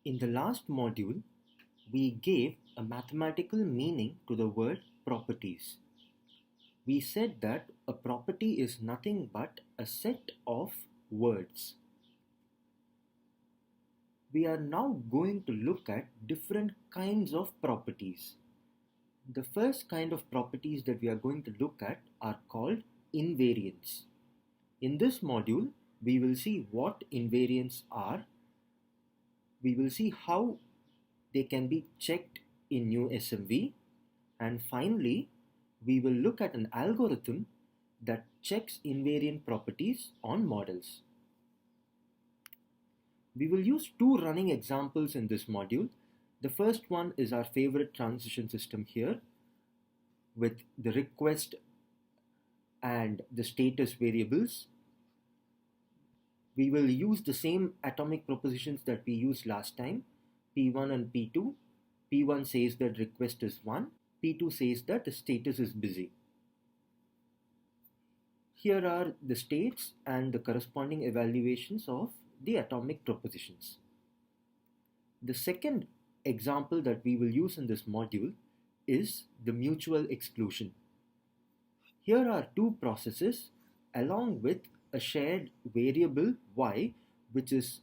In the last module, we gave a mathematical meaning to the word properties. We said that a property is nothing but a set of words. We are now going to look at different kinds of properties. The first kind of properties that we are going to look at are called invariants. In this module, we will see what invariants are. We will see how they can be checked in new SMV, and finally we will look at an algorithm that checks invariant properties on models. We will use two running examples in this module. The first one is our favorite transition system here with the request and the status variables. We will use the same atomic propositions that we used last time, P1 and P2. P1 says that request is 1, P2 says that the status is busy. Here are the states and the corresponding evaluations of the atomic propositions. The second example that we will use in this module is the mutual exclusion. Here are two processes along with a shared variable y, which is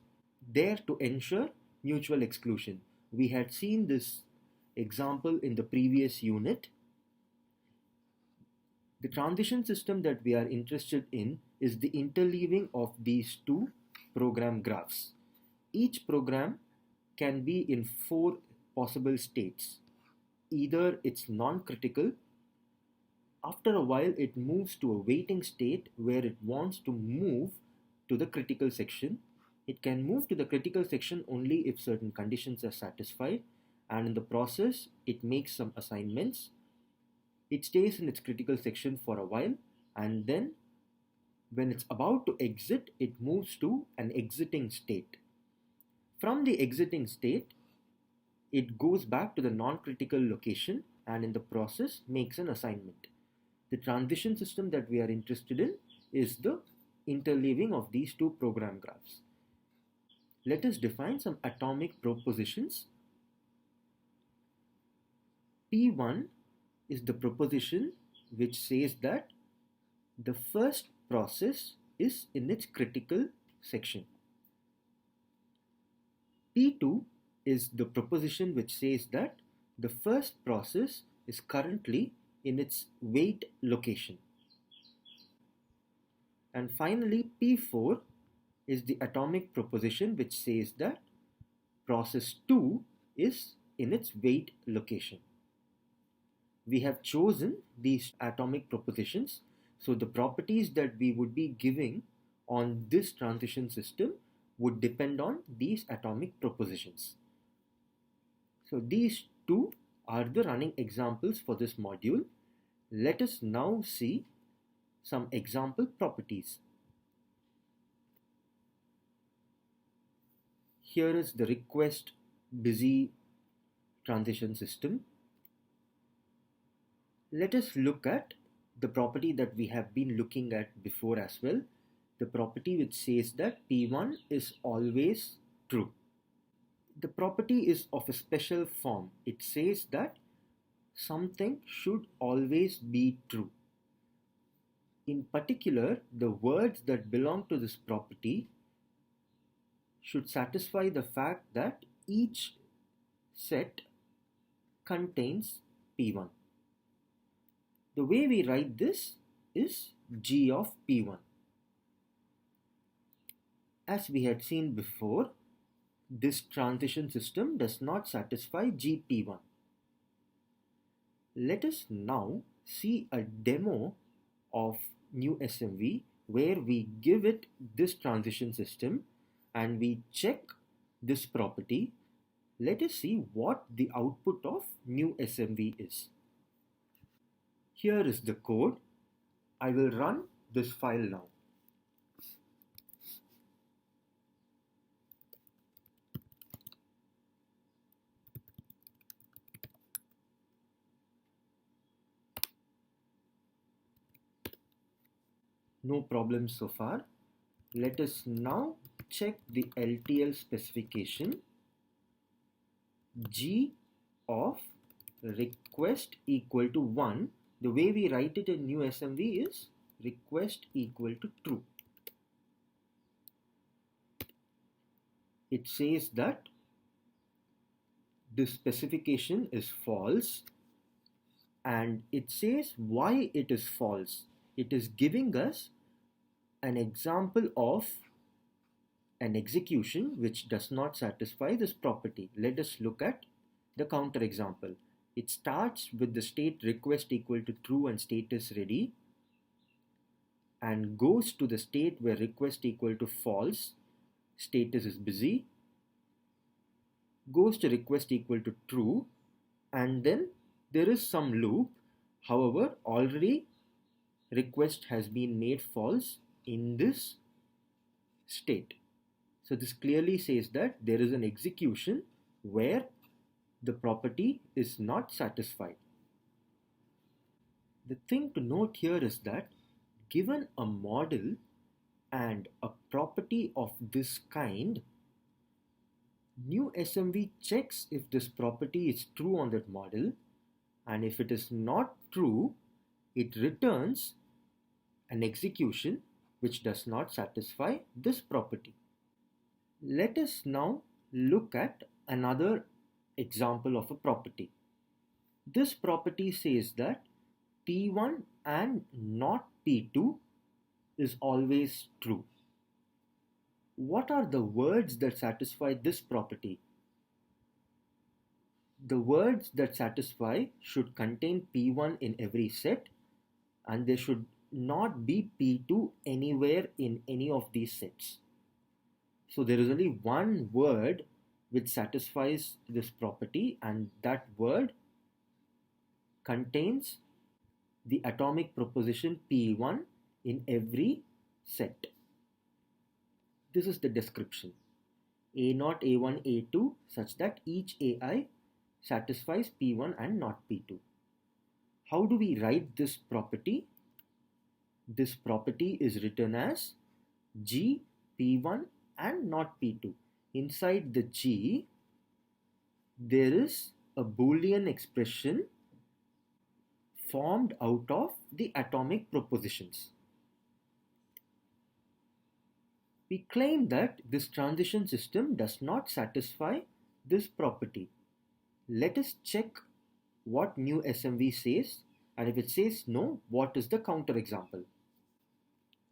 there to ensure mutual exclusion. We had seen this example in the previous unit. The transition system that we are interested in is the interleaving of these two program graphs. Each program can be in 4 possible states. Either it's non-critical, after a while it moves to a waiting state where it wants to move to the critical section. It can move to the critical section only if certain conditions are satisfied, and in the process it makes some assignments. It stays in its critical section for a while, and then when it's about to exit, it moves to an exiting state. From the exiting state, it goes back to the non-critical location and in the process makes an assignment. The transition system that we are interested in is the interleaving of these two program graphs. Let us define some atomic propositions. P1 is the proposition which says that the first process is in its critical section. P2 is the proposition which says that the first process is currently in its wait location. And finally, P4 is the atomic proposition which says that process 2 is in its wait location. We have chosen these atomic propositions, so the properties that we would be giving on this transition system would depend on these atomic propositions. So these two are the running examples for this module. Let us now see some example properties. Here is the request busy transition system. Let us look at the property that we have been looking at before as well. The property which says that P1 is always true. The property is of a special form. It says that something should always be true. In particular, the words that belong to this property should satisfy the fact that each set contains P1. The way we write this is G of P1. As we had seen before, this transition system does not satisfy GP1. Let us now see a demo of new SMV where we give it this transition system and we check this property. Let us see what the output of new SMV is. Here is the code. I will run this file now. No problem so far. Let us now check the LTL specification. G of request equal to 1, the way we write it in new SMV is request equal to true. It says that this specification is false, and it says why it is false. It is giving us an example of an execution which does not satisfy this property. Let us look at the counter example. It starts with the state request equal to true and state is ready, and goes to the state where request equal to false, status is busy, goes to request equal to true, and then there is some loop. However, already request has been made false in this state. So this clearly says that there is an execution where the property is not satisfied. The thing to note here is that given a model and a property of this kind, new SMV checks if this property is true on that model, and if it is not true, it returns an execution which does not satisfy this property. Let us now look at another example of a property. This property says that P1 and not P2 is always true. What are the words that satisfy this property? The words that satisfy should contain P1 in every set, and there should not be P2 anywhere in any of these sets. So there is only one word which satisfies this property, and that word contains the atomic proposition P1 in every set. This is the description. A0, A1, A2 such that each AI satisfies P1 and not P2. How do we write this property? This property is written as G, P1 and not P2. Inside the G, there is a Boolean expression formed out of the atomic propositions. We claim that this transition system does not satisfy this property. Let us check what new SMV says, and if it says no, what is the counter example?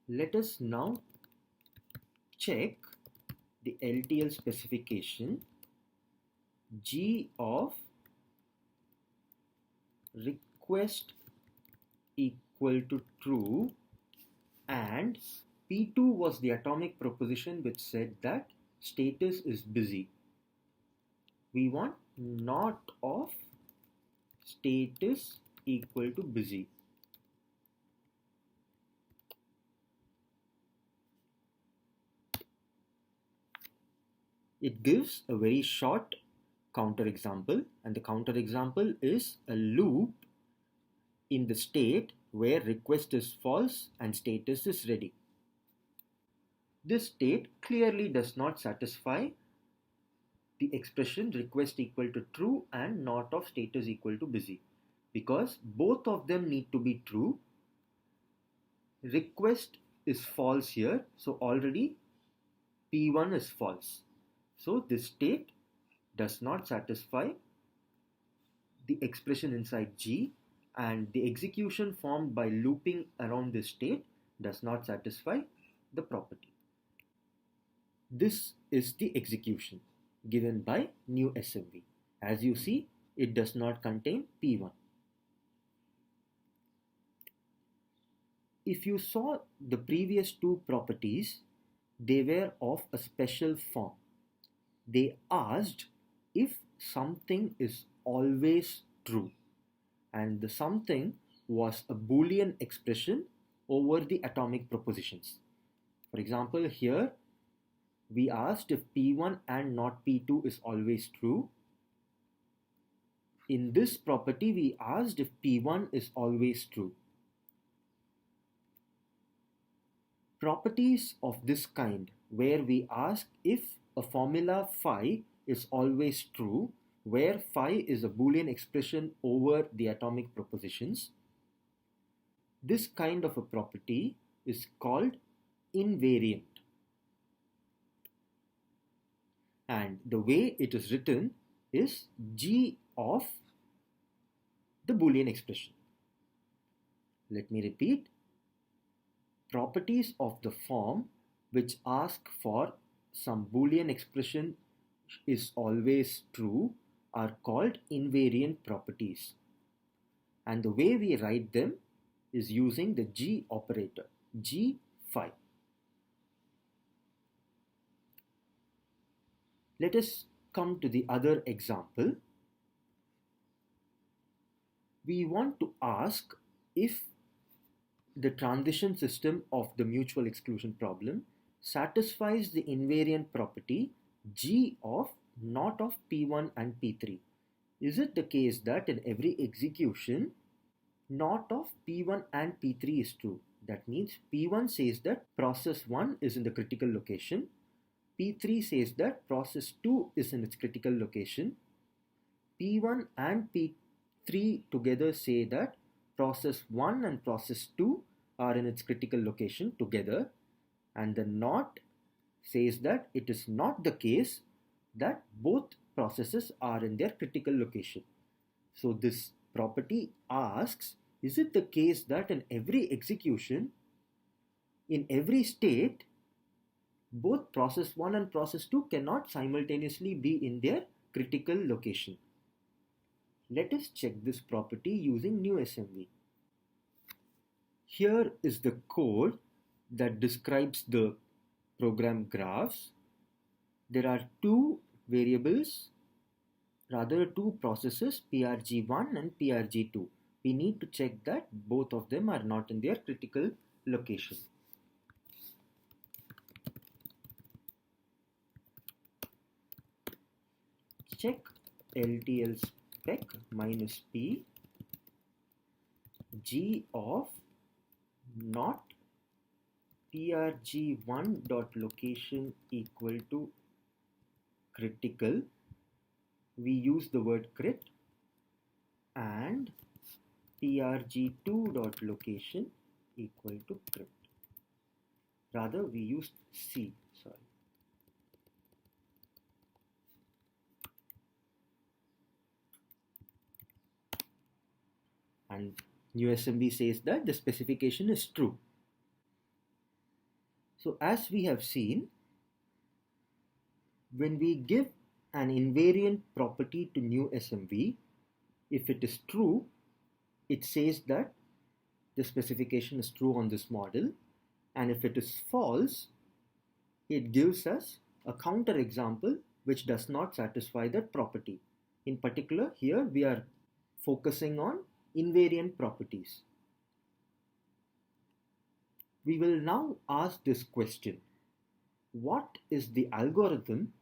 Let us now check the LTL specification. G of request equal to true, and P2 was the atomic proposition which said that status is busy. We want not of status equal to busy. It gives a very short counter example, and the counter example is a loop in the state where request is false and status is ready. This state clearly does not satisfy the expression request equal to true and not of status equal to busy, because both of them need to be true. Request is false here, so already P1 is false. So this state does not satisfy the expression inside G, and the execution formed by looping around this state does not satisfy the property. This is the execution given by new SMV. As you see, it does not contain P1. If you saw the previous two properties, they were of a special form. They asked if something is always true, and the something was a Boolean expression over the atomic propositions. For example, here we asked if P1 and not P2 is always true. In this property, we asked if P1 is always true. Properties of this kind, where we ask if a formula phi is always true, where phi is a Boolean expression over the atomic propositions. This kind of a property is called invariant. And the way it is written is G of the Boolean expression. Let me repeat. Properties of the form which ask for some Boolean expression is always true are called invariant properties. And the way we write them is using the G operator, G phi. Let us come to the other example. We want to ask if the transition system of the mutual exclusion problem satisfies the invariant property G of not of P1 and P3. Is it the case that in every execution not of P1 and P3 is true? That means P1 says that process 1 is in the critical location, P3 says that process 2 is in its critical location, P1 and P3 together say that process 1 and process 2 are in its critical location together, and the not says that it is not the case that both processes are in their critical location. So this property asks, is it the case that in every execution, in every state, both process 1 and process 2 cannot simultaneously be in their critical location? Let us check this property using new SMV. Here is the code that describes the program graphs. There are two variables, rather two processes, PRG1 and PRG2. We need to check that both of them are not in their critical location. Check LTL spec minus P G of not PRG1 dot location equal to critical. We use the word crit, and PRG2 dot location equal to crit. Rather, we used C. Sorry. And new SMB says that the specification is true. So as we have seen, when we give an invariant property to new SMV, if it is true, it says that the specification is true on this model, and if it is false, it gives us a counter example which does not satisfy that property. In particular, here we are focusing on invariant properties. We will now ask this question: what is the algorithm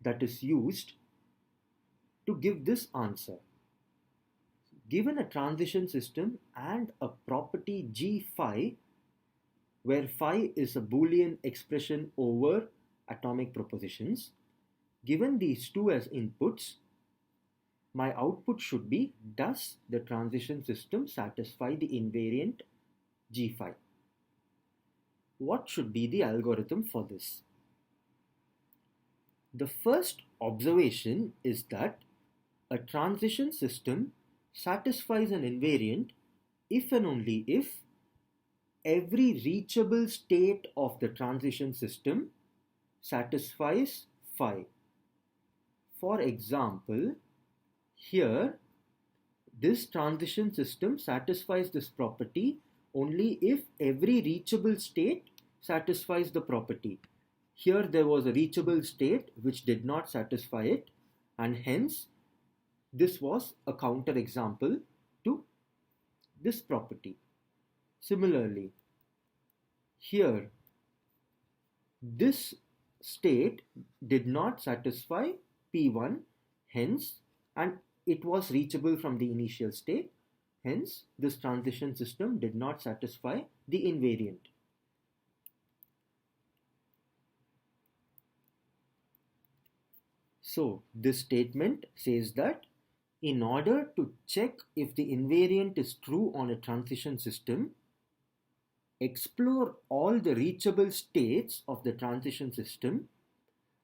that is used to give this answer? Given a transition system and a property G phi, where phi is a Boolean expression over atomic propositions, given these two as inputs, my output should be, does the transition system satisfy the invariant G phi? What should be the algorithm for this? The first observation is that a transition system satisfies an invariant if and only if every reachable state of the transition system satisfies phi. For example, here this transition system satisfies this property only if every reachable state satisfies the property. Here there was a reachable state which did not satisfy it, and hence this was a counter example to this property. Similarly, here this state did not satisfy P1, hence, and it was reachable from the initial state, hence this transition system did not satisfy the invariant. So this statement says that in order to check if the invariant is true on a transition system, explore all the reachable states of the transition system,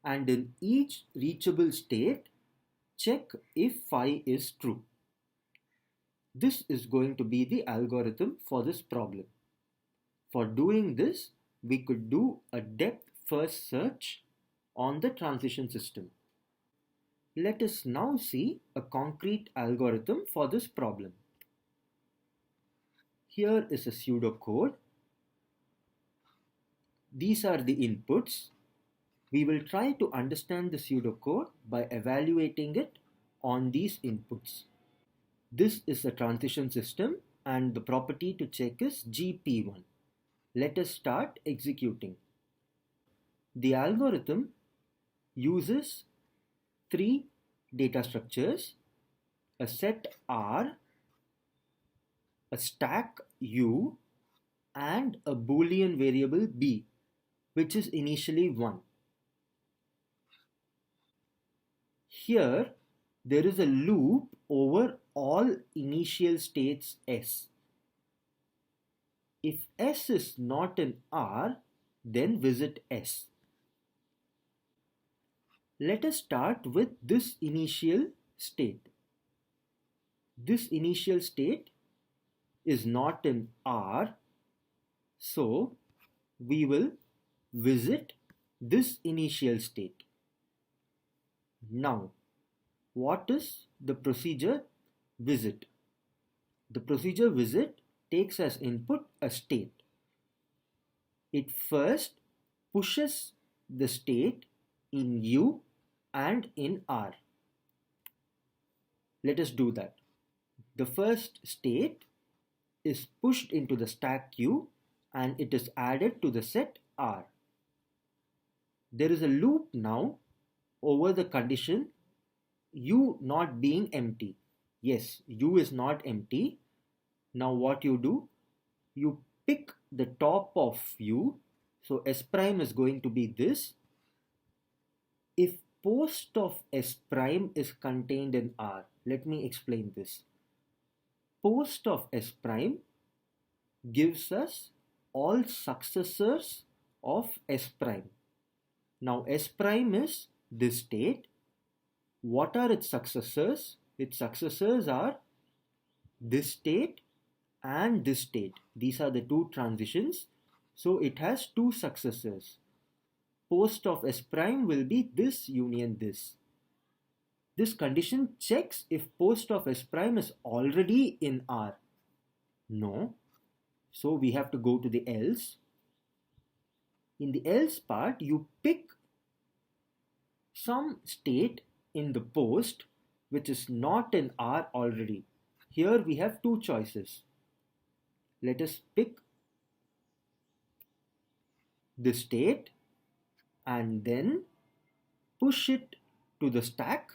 and in each reachable state, check if phi is true. This is going to be the algorithm for this problem. For doing this, we could do a depth first search on the transition system. Let us now see a concrete algorithm for this problem. Here is a pseudocode. These are the inputs. We will try to understand the pseudocode by evaluating it on these inputs. This is a transition system and the property to check is GP1. Let us start executing. The algorithm uses three data structures, a set R, a stack U, and a Boolean variable B, which is initially 1. Here, there is a loop over all initial states S. If S is not in R, then visit S. Let us start with this initial state. This initial state is not in R, so we will visit this initial state. Now, what is the procedure visit? The procedure visit takes as input a state. It first pushes the state in U and in R. Let us do that. The first state is pushed into the stack U and it is added to the set R. There is a loop now over the condition U not being empty. Yes, U is not empty. Now what you do? You pick the top of U. So S prime is going to be this. If post of S prime is contained in R, let me explain this. Post of S prime gives us all successors of S prime. Now S prime is this state. What are its successors? Its successors are this state and this state. These are the two transitions. So it has two successors. Post of S prime will be this union this. This condition checks if post of S prime is already in R. No. So we have to go to the else. In the else part, you pick some state in the post which is not in R already. Here we have two choices. Let us pick the state and then push it to the stack,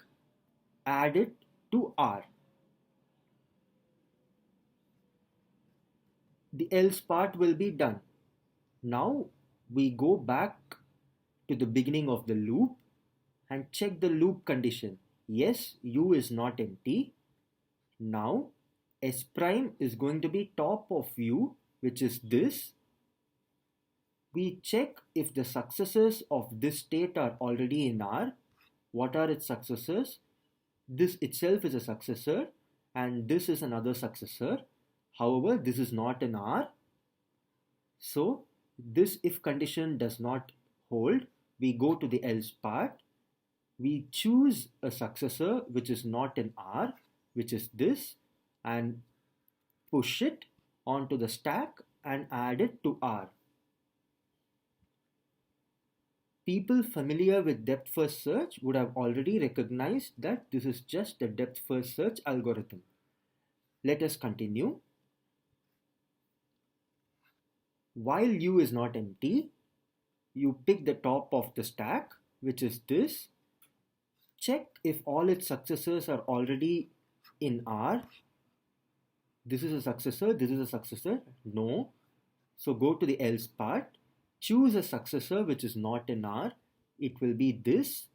add it to R. The else part will be done. Now we go back to the beginning of the loop and check the loop condition. Yes, U is not empty. Now S prime is going to be top of U, which is this. We check if the successors of this state are already in R. What are its successors? This itself is a successor and this is another successor. However, this is not in R. So this if condition does not hold, we go to the else part. We choose a successor which is not in R, which is this, and push it onto the stack and add it to R. People familiar with depth first search would have already recognized that this is just a depth first search algorithm. Let us continue. While U is not empty, you pick the top of the stack, which is this. Check if all its successors are already in R. This is a successor, this is a successor. No. So go to the else part. Choose a successor which is not in R. It will be this.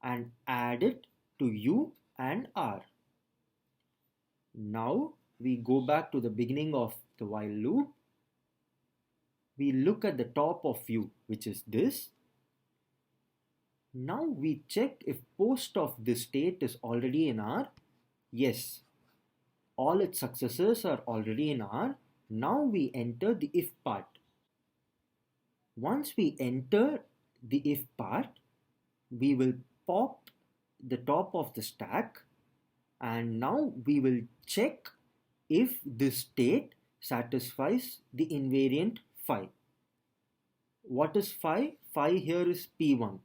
and add it to U and R. Now we go back to the beginning of the while loop. We look at the top of U, which is this. Now we check if post of this state is already in R. Yes, all its successors are already in R. Now we enter the if part. Once we enter the if part, we will pop the top of the stack, and now we will check if this state satisfies the invariant phi. What is phi? Phi here is P1,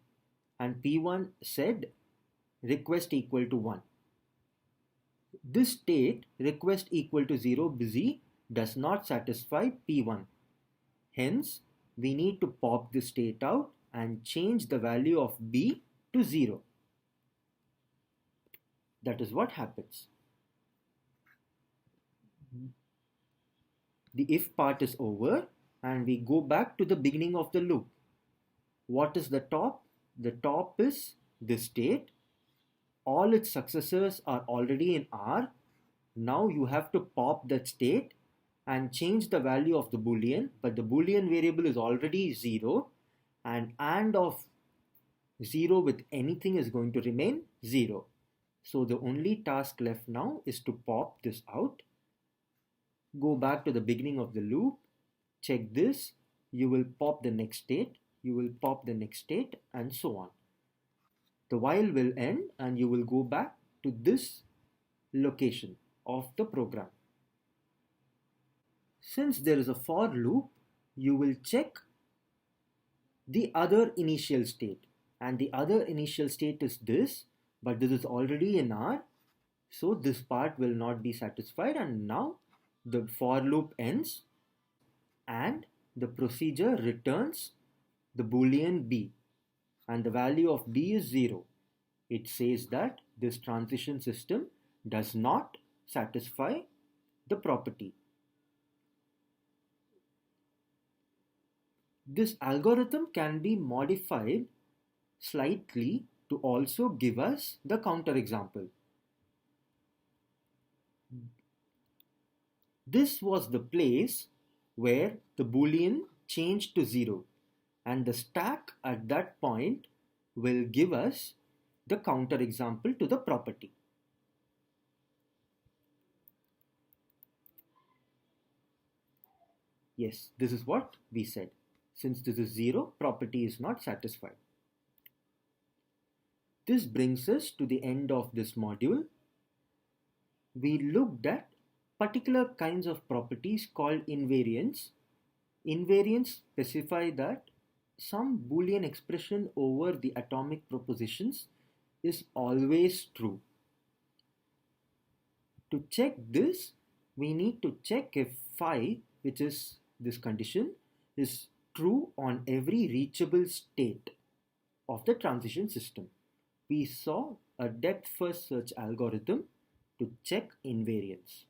and P1 said request equal to 1. This state request equal to 0 busy does not satisfy P1. Hence, we need to pop the state out and change the value of B to 0. That is what happens. The if part is over and we go back to the beginning of the loop. What is the top? The top is this state. All its successors are already in R. Now you have to pop that state and change the value of the boolean, but the boolean variable is already 0, and AND of 0 with anything is going to remain 0. So the only task left now is to pop this out. Go back to the beginning of the loop, check this, you will pop the next state, you will pop the next state, and so on. The while will end and you will go back to this location of the program. Since there is a for loop, you will check the other initial state, and the other initial state is this, but this is already in R, so this part will not be satisfied, and now the for loop ends and the procedure returns the boolean B, and the value of B is 0. It says that this transition system does not satisfy the property. This algorithm can be modified slightly to also give us the counterexample. This was the place where the boolean changed to 0, and the stack at that point will give us the counterexample to the property. Yes, this is what we said. Since this is 0, property is not satisfied. This brings us to the end of this module. We looked at particular kinds of properties called invariants. Invariants specify that some Boolean expression over the atomic propositions is always true. To check this, we need to check if phi, which is this condition, is true on every reachable state of the transition system. We saw a depth first search algorithm to check invariance.